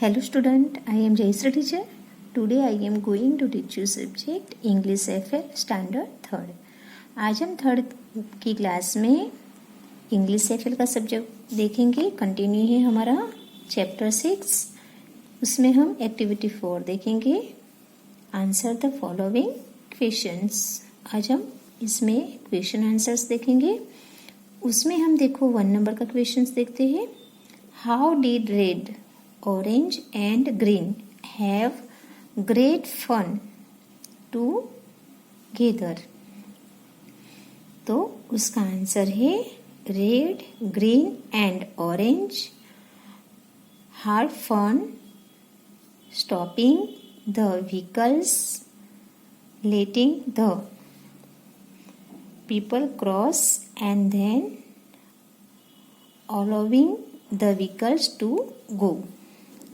Hello student, I am Jayashree teacher. Today I am going to teach you subject English FL Standard 3rd. आज हम third की class में English FL का subject देखेंगे. Continue है हमारा चैप्टर 6. उसमें हम एक्टिविटी 4 देखेंगे. Answer the following questions. आज हम इसमें क्वेश्चन आंसर्स देखेंगे. उसमें हम देखो 1 नंबर का क्वेश्चंस देखते हैं. How did red, orange and green have great fun together. तो उसका आंसर है red, green and orange had fun stopping the vehicles, letting the people cross and then allowing the vehicles to go.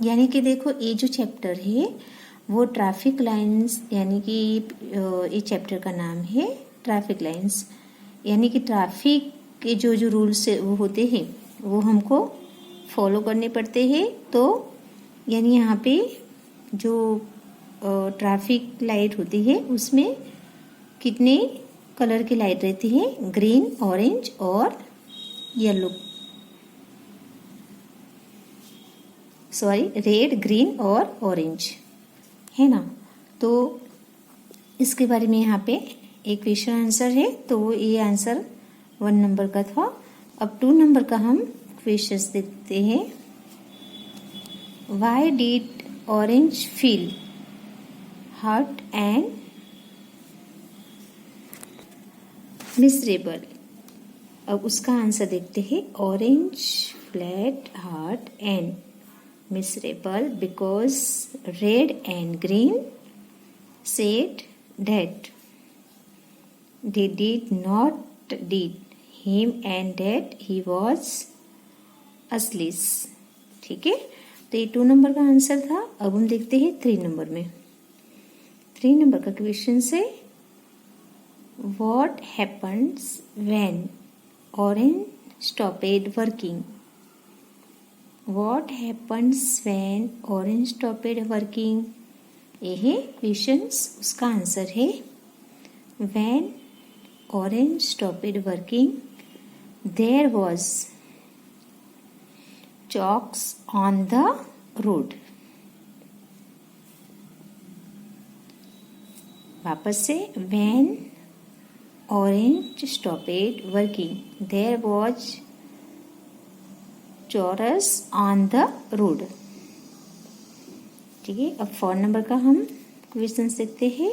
यानी कि देखो ये जो chapter है वो ट्रैफिक लाइंस, यानी कि ये चैप्टर का नाम है ट्रैफिक लाइंस. यानी कि ट्रैफिक के जो जो रूल्स वो होते हैं वो हमको फॉलो करने पड़ते हैं. तो यानी यहाँ पे जो ट्रैफिक लाइट होती है उसमें कितने कलर की लाइट रहती है? ग्रीन, ऑरेंज और येलो. सॉरी, रेड, ग्रीन और ऑरेंज है ना. तो इसके बारे में यहाँ पे एक क्वेश्चन आंसर है. तो ये आंसर 1 नंबर का था. अब 2 नंबर का हम क्वेश्चंस देखते हैं. Why did orange feel hurt and miserable. अब उसका आंसर देखते हैं. Orange felt hurt and miserable because red and green said that they did not did him and that he was asleep. ठीक है. तो ये 2 नंबर का आंसर था. अब हम देखते हैं 3 नंबर में. 3 नंबर का क्वेश्चन से what happens when orange stopped working. What happens when orange stopped working? ये है क्वेश्चंस. उसका आंसर है when orange stopped working there was chalks on the road. वापस से when orange stopped working there was चौरस on the road. ठीक है. अब 4 नंबर का हम क्वेश्चन देखते हैं.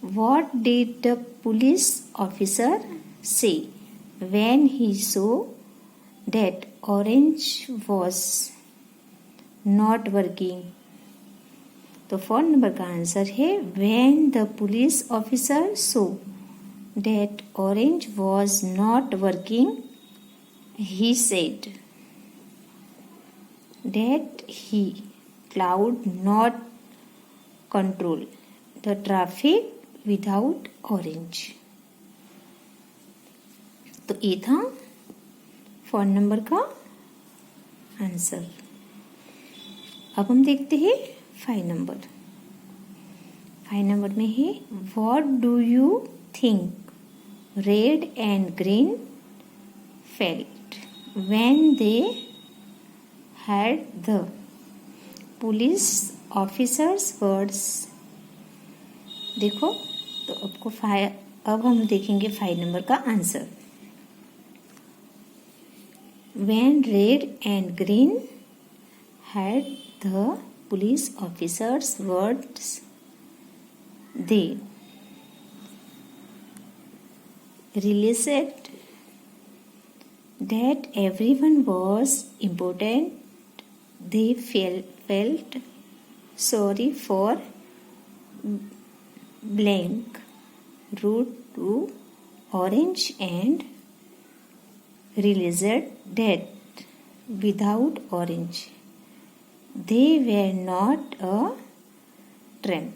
What did the police officer say when he saw that orange was not working. तो 4 नंबर का आंसर है when the police officer saw that orange was not working he said that he could not control the traffic without orange. तो ये था 4 number का answer. अब हम देखते हैं 5 नंबर. 5 नंबर में है what do you think red and green felt when they had the police officers words. देखो तो अब हम देखेंगे 5 नंबर का answer. When red and green had the police officers words they realized that everyone was important. They felt sorry for blank route to orange and realized that without orange they were not a tramp.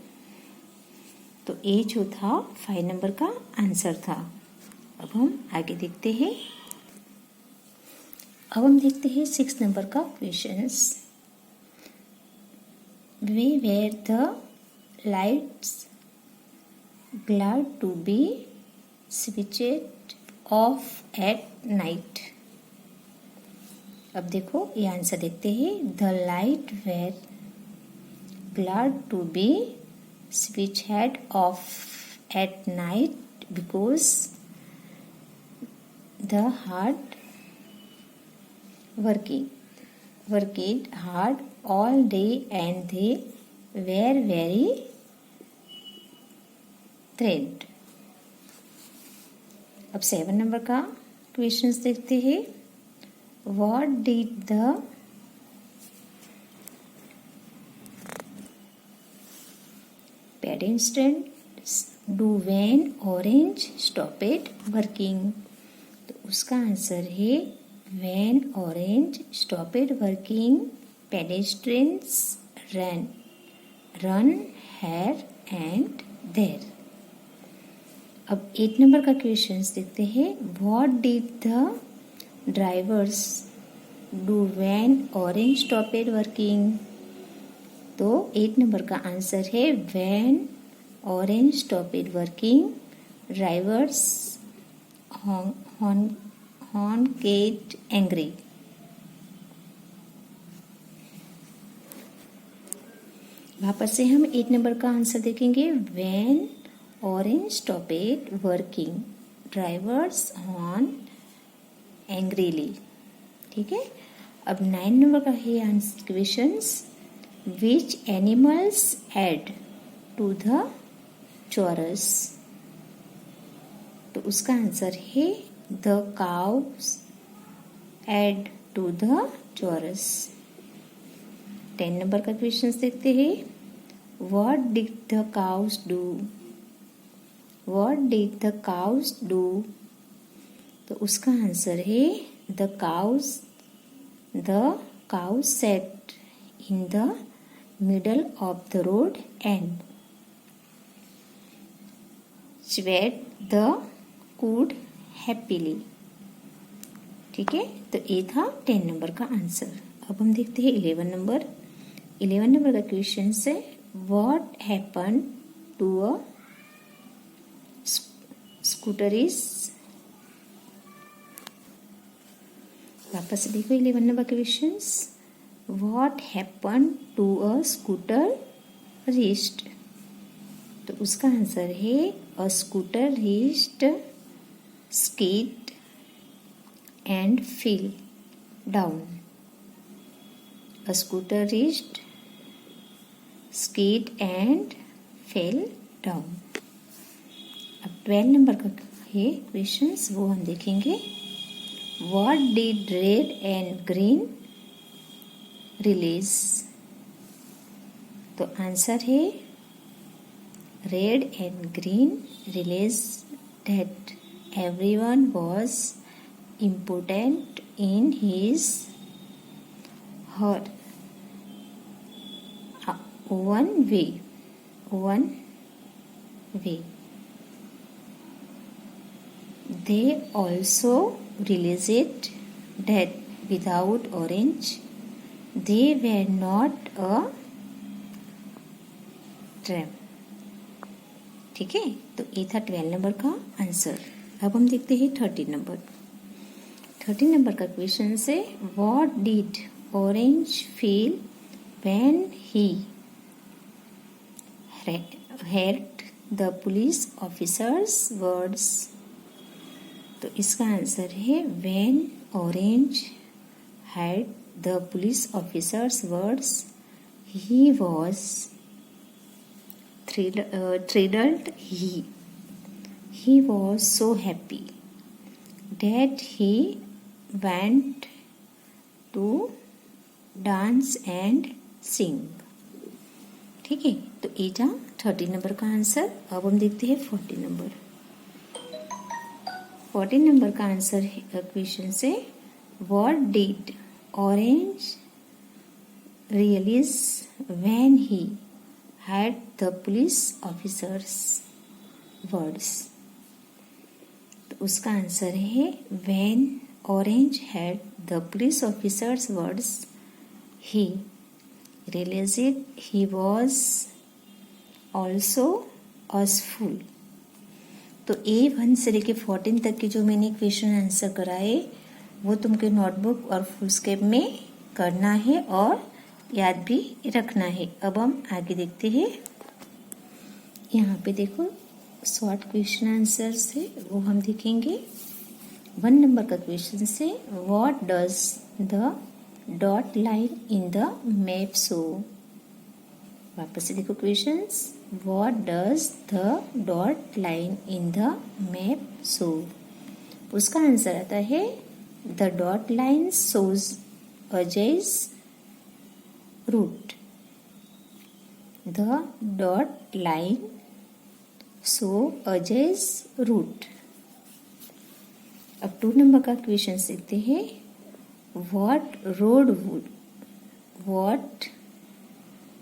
तो ये जो था 5 number का answer था. अब हम आगे देखते हैं. अब हम देखते हैं 6 नंबर का questions. Why were the lights glad to be switched off at night. अब देखो ये आंसर देखते हैं. The light were glad to be switched off at night because the hard worked hard all day and they were very thread. अब 7 number का questions देखते हैं. What did the pedestrians do when orange stopped working. तो उसका answer है when orange stopped working pedestrians run here and there. अब 8 number का questions देखते हैं. What did the drivers do when orange stopped working. तो 8 नंबर का answer है when orange stopped working drivers horn get angry. वापस से हम 8 नंबर का आंसर देखेंगे. When orange stopped working drivers horn angrily. ठीक है. अब 9 नंबर का है answer questions. Which animals add to the chorus. तो उसका आंसर है the cows add to the chorus. 10 number का क्वेश्चंस देखते हैं. What did the cows do. What did the cows do? तो उसका आंसर है the cows sat in the middle of the road and chewed the cud happily. ठीक है. तो ये था 10 नंबर का आंसर. अब हम देखते हैं 11 नंबर. 11 नंबर का क्वेश्चन है. What happened to a scooterist. वापस देखो 11 number questions. What happen to a scooterist. तो उसका आंसर है a scooterist skid and feel down. A scooterist skid and fell down. अब 12 number का है questions, वो हम देखेंगे. What did red and green realise. तो आंसर है red and green realise that everyone was important in his her one way. They also realized that without orange they were not a tram. ठीक है. तो ये था 12 number का answer. अब हम देखते हैं 13 नंबर. 13 नंबर का क्वेश्चन से what did orange feel when he heard the police officer's words. तो इसका आंसर है when orange heard the police officer's words he was thrilled. He was so happy that he went to dance and sing. ठीक है. तो ये था 13 number का answer. अब हम देखते हैं 14 नंबर. 14 नंबर का आंसर क्वेश्चन से what did orange realize when he had the police officers words. तो उसका आंसर है when orange had the police officers words he realized he was also useful। तो A1 से लेके 14 तक के जो मैंने क्वेश्चन आंसर कराए वो तुमके नोटबुक और फुलस्केप में करना है और याद भी रखना है। अब हम आगे देखते हैं। यहाँ पे देखो शॉर्ट क्वेश्चन आंसर से वो हम देखेंगे। 1 नंबर का क्वेश्चन से what does the dot line in the map show. वापस से देखो questions. What does the dot line in the map show. उसका आंसर आता है the dot line shows Ajay's route. The dot line show Ajay's route. अब 2 number का question देखते हैं। What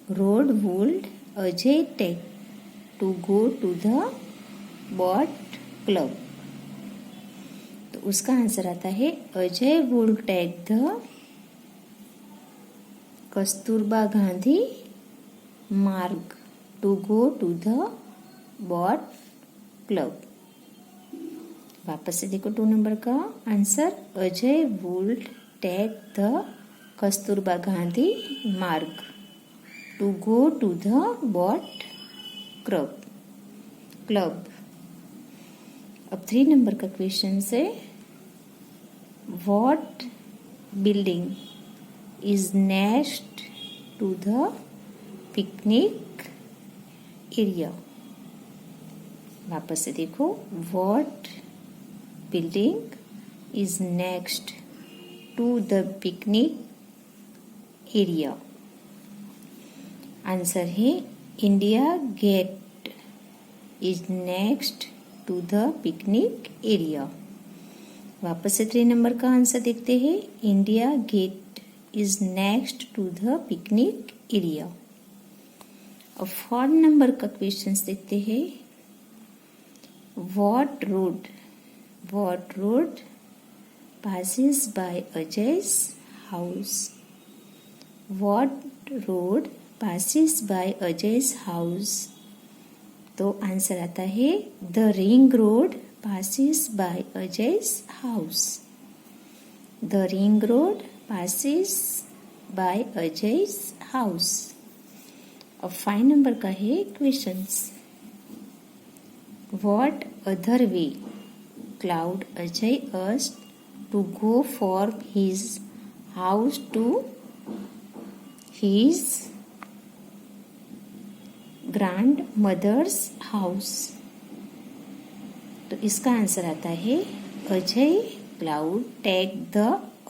road would Ajay take to go to the boat club. तो उसका answer आता है Ajay would take the Kasturba Gandhi Marg to go to the boat club. वापस से देखो 2 नंबर का answer Ajay would take the Kasturba Gandhi Marg to go to the boat club. अब 3 number का क्वेश्चन से what building is next to the picnic area. वापस से देखो what building is next to the picnic area. Answer है India Gate is next to the picnic area. वापस से 3 number का आंसर देखते हैं। India Gate is next to the picnic area. अब 4 नंबर का क्वेश्चन देखते हैं। What road passes by Ajay's house। What road passes by Ajay's house। तो आंसर आता है the ring road passes by Ajay's house। The ring road passes by Ajay's house। अब 5 number का है questions. What other way Cloud Ajay asked to go from his house to his grandmother's house। तो इसका answer आता है Ajay could take the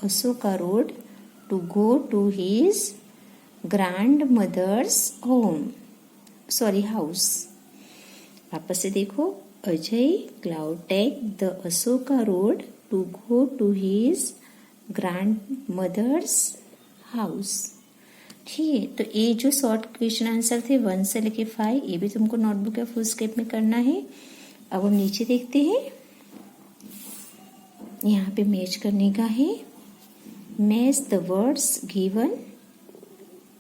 Ashoka road to go to his grandmother's house. वापस से देखो Ajay could take the Ashoka road to go to his grandmother's house. ठीक है, तो ये जो शॉर्ट क्वेश्चन आंसर थे 1 से लेके 5 ये भी तुमको नोटबुक या फुलस्केप में करना है। अब हम नीचे देखते हैं। यहाँ पे मैच करने का है। Match the words given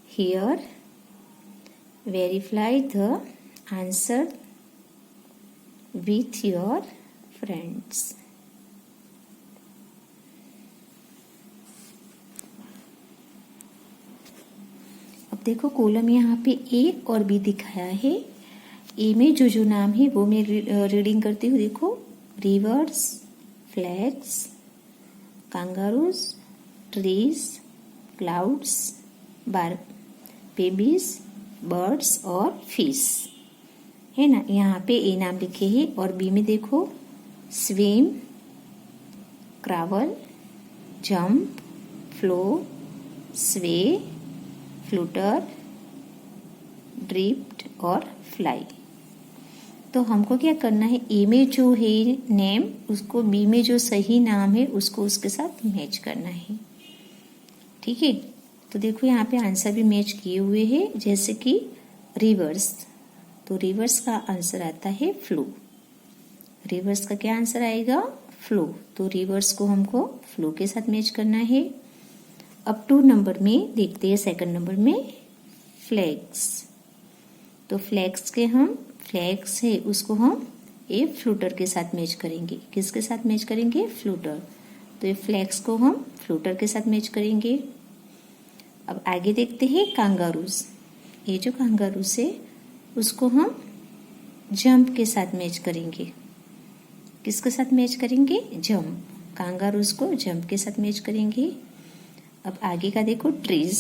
here, verify the answer with your friends। अब देखो कॉलम यहाँ पे ए और बी दिखाया है। ए में जो नाम है वो मैं रीडिंग करती हूँ। देखो reverse, flags, kangaroos, trees, clouds, babies, birds और फिश है ना। यहाँ पे ए नाम लिखे हैं और बी में देखो स्विम, क्रावल, जंप, फ्लो, स्वे, फ्लूटर, ड्रिफ्ट और फ्लाई। तो हमको क्या करना है, ए में जो है नेम उसको बी में जो सही नाम है उसको उसके साथ मैच करना है। ठीक है, तो देखो यहाँ पे आंसर भी मैच किए हुए हैं। जैसे कि रिवर्स, तो रिवर्स का आंसर आता है फ्लो। रिवर्स का क्या आंसर आएगा, फ्लो। तो रिवर्स को हमको फ्लो के साथ मैच करना है। अब 2 नंबर में देखते हैं। सेकंड नंबर में फ्लैग्स। तो फ्लैग्स है उसको हम ए फ्लूटर के साथ मैच करेंगे। किसके साथ मैच करेंगे? फ्लूटर। तो ये फ्लैग्स को हम फ्लूटर के साथ मैच करेंगे। अब आगे देखते हैं कांगारूज। ये जो कांगारूज है उसको हम जंप के साथ मैच करेंगे। किसके साथ मैच करेंगे? जंप। कांगारूज को जंप के साथ मैच करेंगे। अब आगे का देखो ट्रीज।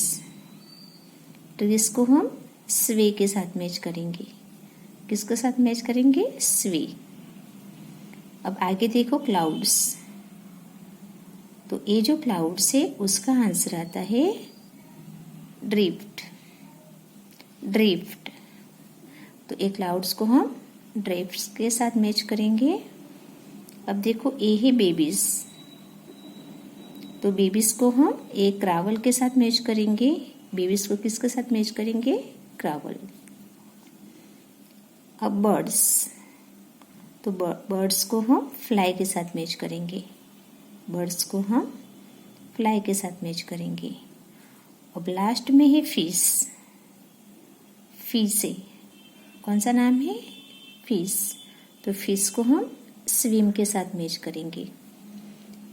ट्रीज को हम स्वे के साथ मैच करेंगे। किसके साथ मैच करेंगे? स्वे। अब आगे देखो क्लाउड्स। तो ये जो क्लाउड्स है उसका आंसर आता है ड्रिफ्ट। ड्रिफ्ट। तो ये क्लाउड्स को हम ड्रिफ्ट के साथ मैच करेंगे। अब देखो ए है बेबीज। तो बेबीज को हम एक क्रावल के साथ मैच करेंगे। बेबीज को किसके साथ मैच करेंगे? क्रावल। अब बर्ड्स। तो बर्ड्स को हम फ्लाई के साथ मैच करेंगे। बर्ड्स को हम फ्लाई के साथ मैच करेंगे। अब लास्ट में है फिश। फिश है, कौन सा नाम है? फिश। तो फिश को हम स्विम के साथ मैच करेंगे।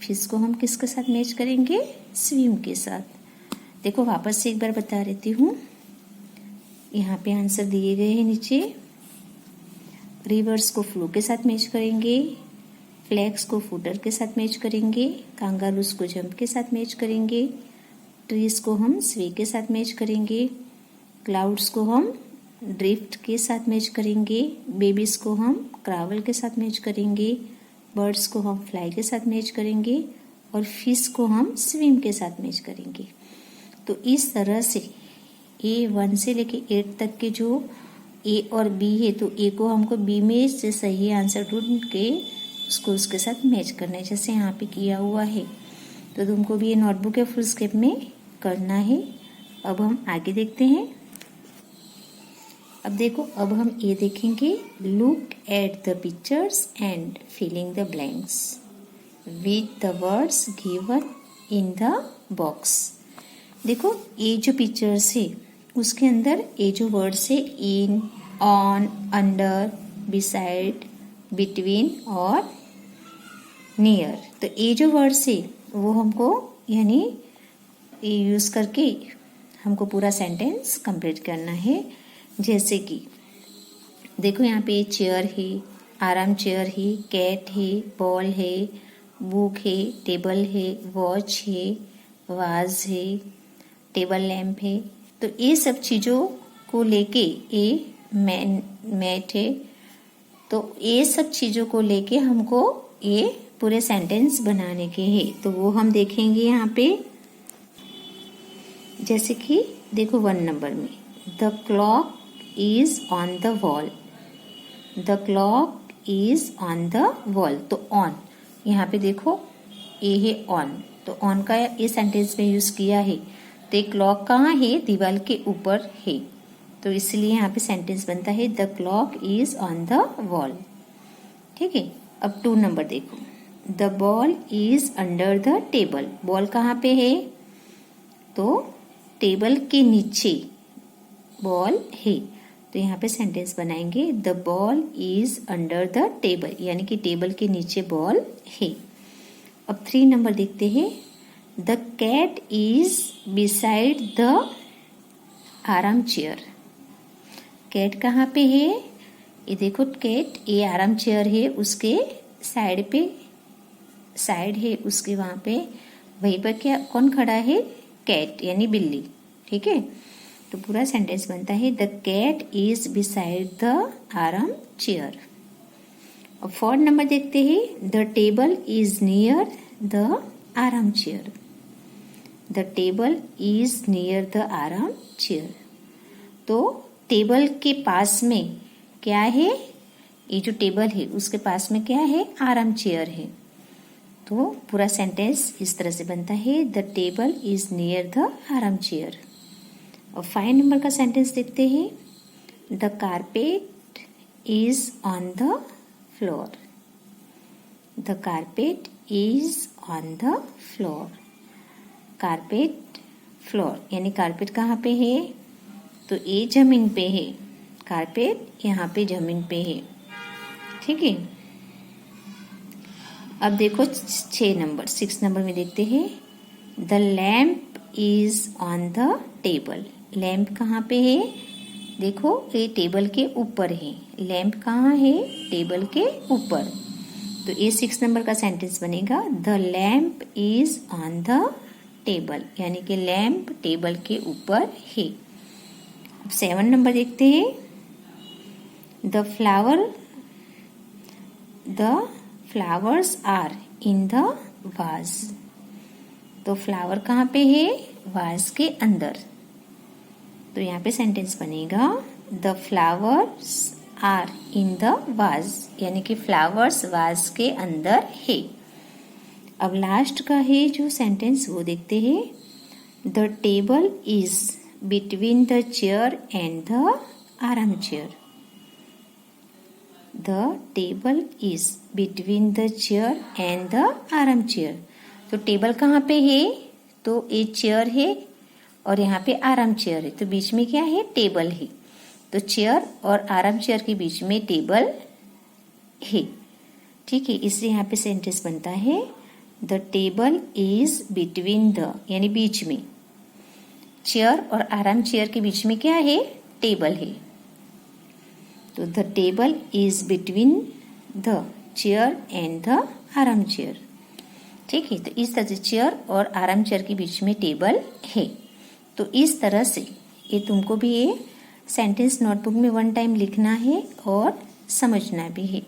फिश को हम किसके साथ मैच करेंगे? स्विम के साथ। देखो वापस से एक बार बता देती हूँ। यहाँ पे आंसर दिए गए हैं नीचे। रिवर्स को फ्लू के साथ मैच करेंगे। फ्लैग्स को फूटर के साथ मैच करेंगे। कांगारूज को जंप के साथ मैच करेंगे। ट्रीज को हम स्वे के साथ मैच करेंगे। क्लाउड्स को हम ड्रिफ्ट के साथ मैच करेंगे। बेबीज को हम क्रावल के साथ मैच करेंगे। बर्ड्स को हम फ्लाई के साथ मैच करेंगे और फिश को हम स्विम के साथ मैच करेंगे। तो इस तरह से A1 से लेके 8 तक के जो ए और बी है, तो ए को हमको बी में से सही आंसर ढूंढ के उसको उसके साथ मैच करना है, जैसे यहाँ पे किया हुआ है। तो तुमको भी ये नोटबुक या फुल स्केप में करना है। अब हम आगे देखते हैं। अब देखो, अब हम ये देखेंगे, look at the pictures and filling the blanks with the words given in the box. देखो ये जो पिक्चर्स है उसके अंदर ये जो वर्ड्स है इन, ऑन, अंडर, बिसाइड, बिटवीन और नियर, तो ये जो वर्ड्स है वो हमको यानी ये यूज करके हमको पूरा सेंटेंस कंप्लीट करना है। जैसे कि देखो यहाँ पे चेयर है, आराम चेयर है, कैट है, बॉल है, बुक है, टेबल है, वॉच है, वाज है, टेबल लैम्प है। तो ये सब चीज़ों को लेके ये मैट है। तो ये सब चीज़ों को लेके हमको ये पूरे सेंटेंस बनाने के हैं। तो वो हम देखेंगे यहाँ पे। जैसे कि देखो 1 नंबर में, the clock is on the wall. The clock is on the wall. तो ऑन, यहाँ पे देखो ये है ऑन, तो ऑन का ये सेंटेंस में यूज किया है। तो एक क्लॉक कहाँ है? दीवार के ऊपर है, तो इसलिए यहाँ पे सेंटेंस बनता है the clock is on the wall. ठीक है। अब 2 नंबर देखो, the ball is under the table. Ball कहाँ पे है? तो टेबल के नीचे बॉल है, तो यहाँ पे सेंटेंस बनाएंगे the ball is under the table, यानी कि टेबल के नीचे बॉल है। अब 3 नंबर देखते हैं, the cat is beside the आराम चेयर। कैट कहाँ पे है? ये देखो कैट, ये आराम चेयर है उसके साइड पे, साइड है उसके वहाँ पे, वहीं पर क्या कौन खड़ा है? कैट यानी बिल्ली। ठीक है। तो पूरा सेंटेंस बनता है the cat is beside the आराम चेयर। अब 4 नंबर देखते हैं, the table is near the आराम chair. The table is near the आराम चेयर। तो टेबल के पास में क्या है? ये जो टेबल है उसके पास में क्या है? आराम चेयर है। तो पूरा सेंटेंस इस तरह से बनता है the table is near the आराम चेयर। और 5 नंबर का सेंटेंस देखते हैं, the carpet is on the floor. The carpet is on the floor. Carpet, floor यानी कारपेट कहाँ पे है? तो ए जमीन पे है, कारपेट यहाँ पे जमीन पे है। ठीक है, अब देखो 6 नंबर में देखते हैं। The lamp is on the table. Lamp कहाँ पे है? देखो ये टेबल के ऊपर है। लैम्प कहाँ है? टेबल के ऊपर। तो ये 6 नंबर का सेंटेंस बनेगा the lamp is on the table, यानी कि लैम्प टेबल के ऊपर है। अब 7 नंबर देखते हैं। The flowers are in the vase. तो फ्लावर कहाँ पे है? वाज के अंदर। तो यहाँ पे सेंटेंस बनेगा the flowers are in the vase, यानी कि फ्लावर्स वाज के अंदर है। अब लास्ट का है जो सेंटेंस वो देखते हैं। The table is between the chair and the आराम chair. The table is between the chair and the आराम चेयर। तो टेबल कहाँ पे है? तो एक चेयर है और यहाँ पे आराम चेयर है, तो बीच में क्या है? टेबल है। तो चेयर और आराम चेयर के बीच में टेबल है। ठीक है, इसलिए यहाँ पे सेंटेंस बनता है the table is between the, यानी बीच में। चेयर और आराम चेयर के बीच में क्या है? टेबल है। तो the table is between the chair and the आराम चेयर। ठीक है, तो इस तरह से चेयर और आराम चेयर के बीच में टेबल है। तो इस तरह से ये तुमको भी ये सेंटेंस नोटबुक में 1 टाइम लिखना है और समझना भी है।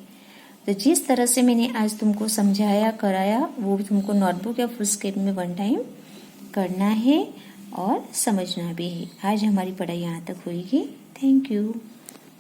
तो जिस तरह से मैंने आज तुमको समझाया कराया वो तुमको नोटबुक या फुल स्केप में 1 टाइम करना है और समझना भी है। आज हमारी पढ़ाई यहाँ तक होगी। Thank you.